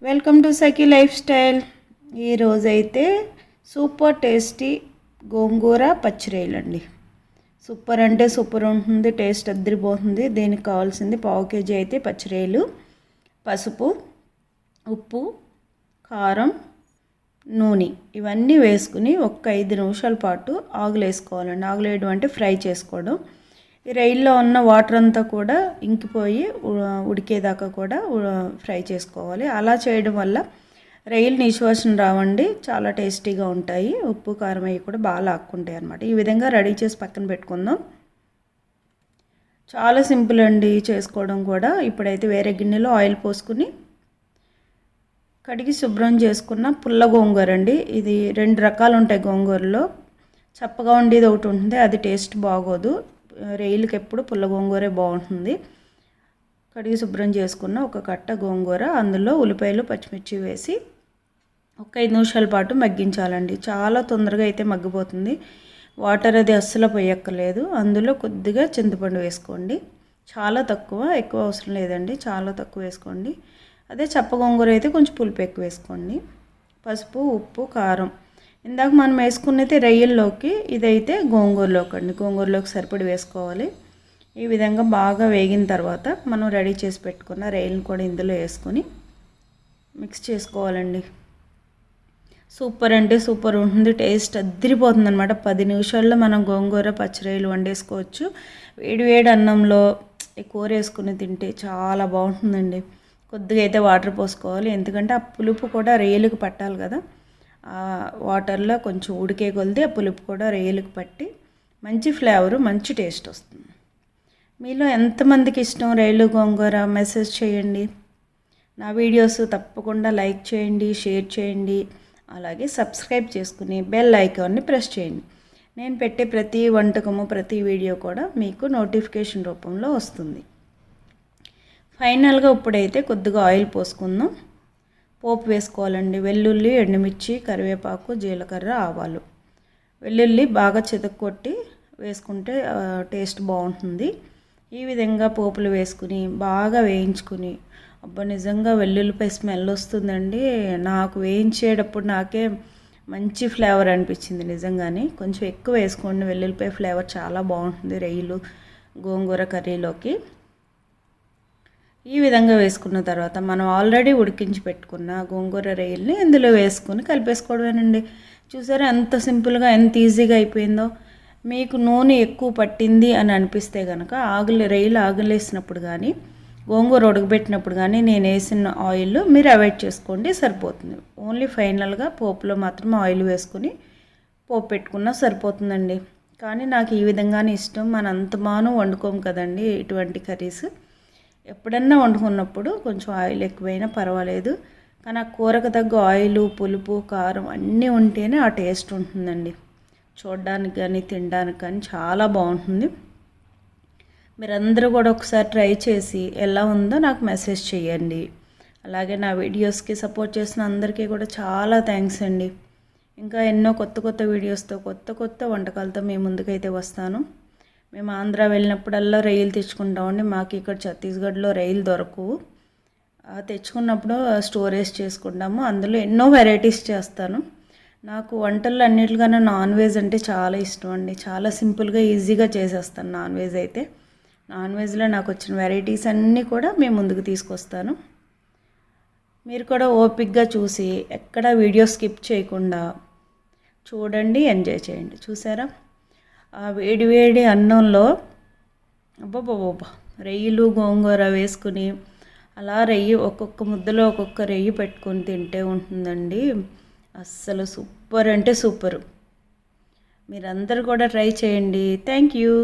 Welcome to Sakhi life style. ఈరోజైతే super tasty గోంగూర పచ్చిరొయ్యలండి. Super అంటే super ఉంటుంది, టేస్ట్ అద్దరిపోతుంది. దీనికి కావాల్సింది పావు కేజీ అయితే పచ్చిరొయ్యలు, పసుపు, ఉప్పు, కారం, నూనె ఇవన్నీ వేసుకుని ఒక 5 నిమిషాల పాటు ఆగులు వేసుకోవాలండి. ఆగులు వేయడం అంటే ఫ్రై చేసుకోవడం. ఈ రైల్లో ఉన్న వాటర్ అంతా కూడా ఇంకిపోయి ఉడికేదాకా కూడా ఫ్రై చేసుకోవాలి. అలా చేయడం వల్ల రొయ్యలు నీచువాసన రావండి, చాలా టేస్టీగా ఉంటాయి. ఉప్పు కారం అవి కూడా బాగా లాక్కుంటాయి అన్నమాట. ఈ విధంగా రెడీ చేసి పక్కన పెట్టుకుందాం. చాలా సింపుల్ అండి చేసుకోవడం కూడా. ఇప్పుడైతే వేరే గిన్నెలో ఆయిల్ పోసుకుని కడిగి శుభ్రం చేసుకున్న పుల్ల గోంగూర అండి. ఇది 2 రకాలు ఉంటాయి గోంగూరలో. చప్పగా ఉండేది ఒకటి ఉంటుంది, అది టేస్ట్ బాగోదు. రొయ్యలకి ఎప్పుడు పుల్ల గోంగూరే బాగుంటుంది. కడిగి శుభ్రం చేసుకున్న ఒక కట్ట గోంగూర, అందులో ఉల్లిపాయలు పచ్చిమిర్చి వేసి ఒక 5 నిమిషాల పాటు మగ్గించాలండి. చాలా తొందరగా అయితే మగ్గిపోతుంది. వాటర్ అది అస్సలు పోయక్కర్లేదు. అందులో కొద్దిగా చింతపండు వేసుకోండి. చాలా తక్కువ, ఎక్కువ అవసరం లేదండి, చాలా తక్కువ వేసుకోండి. అదే చప్ప గోంగూర అయితే కొంచెం పులుపు ఎక్కువ వేసుకోండి. పసుపు, ఉప్పు, కారం ఇందాక మనం వేసుకున్నది రొయ్యల్లోకి, ఇదైతే గోంగూరలోకి అండి. గోంగూరలోకి సరిపడి వేసుకోవాలి. ఈ విధంగా బాగా వేగిన తర్వాత మనం రెడీ చేసి పెట్టుకున్న రొయ్యలను కూడా ఇందులో వేసుకొని మిక్స్ చేసుకోవాలండి. సూపర్ అంటే సూపర్ ఉంటుంది, టేస్ట్ అద్దరిపోతుంది అనమాట. 10 నిమిషాల్లో మనం గోంగూర పచ్చిరొయ్యలు వండేసుకోవచ్చు. వేడి వేడి అన్నంలో ఈ కూర వేసుకుని తింటే చాలా బాగుంటుందండి. కొద్దిగా అయితే వాటర్ పోసుకోవాలి, ఎందుకంటే ఆ పులుపు కూడా రొయ్యలకు పట్టాలి కదా. వాటర్లో కొంచెం ఉడికే కొలిది ఆ పులుపు కూడా రొయ్యలకు పట్టి మంచి ఫ్లేవరు, మంచి టేస్ట్ వస్తుంది. మీలో ఎంతమందికి ఇష్టం రొయ్యలు గోంగూర మెసేజ్ చేయండి. నా వీడియోస్ తప్పకుండా లైక్ చేయండి, షేర్ చేయండి, అలాగే సబ్స్క్రైబ్ చేసుకుని బెల్ ఐకాన్ని ప్రెస్ చేయండి. నేను పెట్టే ప్రతి వంటకము, ప్రతి వీడియో కూడా మీకు నోటిఫికేషన్ రూపంలో వస్తుంది. ఫైనల్గా ఇప్పుడైతే కొద్దిగా ఆయిల్ పోసుకుందాం. పోపు వేసుకోవాలండి. వెల్లుల్లి, ఎండుమిర్చి, కరివేపాకు, జీలకర్ర, ఆవాలు. వెల్లుల్లి బాగా చితక్కొట్టి వేసుకుంటే టేస్ట్ బాగుంటుంది. ఈ విధంగా పోపులు వేసుకుని బాగా వేయించుకుని, అబ్బా నిజంగా వెల్లుల్లిపై స్మెల్ వస్తుందండి. నాకు వేయించేటప్పుడు నాకే మంచి ఫ్లేవర్ అనిపించింది నిజంగానే. కొంచెం ఎక్కువ వేసుకోండి, వెల్లుల్లిపై ఫ్లేవర్ చాలా బాగుంటుంది రొయ్యలు గోంగూర కర్రీలోకి. ఈ విధంగా వేసుకున్న తర్వాత మనం ఆల్రెడీ ఉడికించి పెట్టుకున్న గోంగూర రొయ్యల్ని ఇందులో వేసుకొని కలిపేసుకోవడమేనండి. చూసారా ఎంత సింపుల్గా, ఎంత ఈజీగా అయిపోయిందో. మీకు నూనె ఎక్కువ పట్టింది అని అనిపిస్తే కనుక రొయ్యలు ఆగులేసినప్పుడు కానీ, గోంగూర ఉడకబెట్టినప్పుడు కానీ నేను వేసిన ఆయిల్ మీరు అవాయిడ్ చేసుకోండి, సరిపోతుంది. ఓన్లీ ఫైనల్గా పోపులో మాత్రం ఆయిల్ వేసుకొని పోపు పెట్టుకున్నా సరిపోతుందండి. కానీ నాకు ఈ విధంగానే ఇష్టం. మనం అంతమాను వండుకోము కదండి ఇటువంటి కర్రీస్. ఎప్పుడన్నా వండుకున్నప్పుడు కొంచెం ఆయిల్ ఎక్కువైనా పర్వాలేదు, కానీ ఆ కూరకు తగ్గ ఆయిల్, పులుపు, కారం అన్నీ ఉంటేనే ఆ టేస్ట్ ఉంటుందండి. చూడడానికి కానీ తినడానికి కానీ చాలా బాగుంటుంది. మీరందరూ కూడా ఒకసారి ట్రై చేసి ఎలా ఉందో నాకు మెసేజ్ చేయండి. అలాగే నా వీడియోస్కి సపోర్ట్ చేసిన అందరికీ కూడా చాలా థ్యాంక్స్ అండి. ఇంకా ఎన్నో కొత్త కొత్త వీడియోస్తో, కొత్త కొత్త వంటకాలతో మీ ముందుకైతే వస్తాను. మేము ఆంధ్ర వెళ్ళినప్పుడల్లా రొయ్యలు తెచ్చుకుంటామండి. మాకు ఇక్కడ ఛత్తీస్గఢ్లో రొయ్యలు దొరకవు. తెచ్చుకున్నప్పుడు స్టోరేజ్ చేసుకుంటాము. అందులో ఎన్నో వెరైటీస్ చేస్తాను. నాకు వంటల్లో అన్నిటికన్నా నాన్ వెజ్ అంటే చాలా ఇష్టం అండి. చాలా సింపుల్గా, ఈజీగా చేసేస్తాను నాన్ వెజ్ అయితే. నాన్ వెజ్లో నాకు వచ్చిన వెరైటీస్ అన్నీ కూడా మేము ముందుకు తీసుకొస్తాను. మీరు కూడా ఓపిక్గా చూసి ఎక్కడ వీడియో స్కిప్ చేయకుండా చూడండి, ఎంజాయ్ చేయండి. చూసారా ఆ వేడి వేడి అన్నంలో అబ్బబ్బబ్బా రొయ్యలు గోంగూర వేసుకుని అలా రొయ్యి ఒక్కొక్క ముద్దలో ఒక్కొక్క రొయ్యి పెట్టుకొని తింటే ఉంటుందండి. అస్సలు సూపర్ అంటే సూపరు. మీరందరూ కూడా ట్రై చేయండి. Thank you.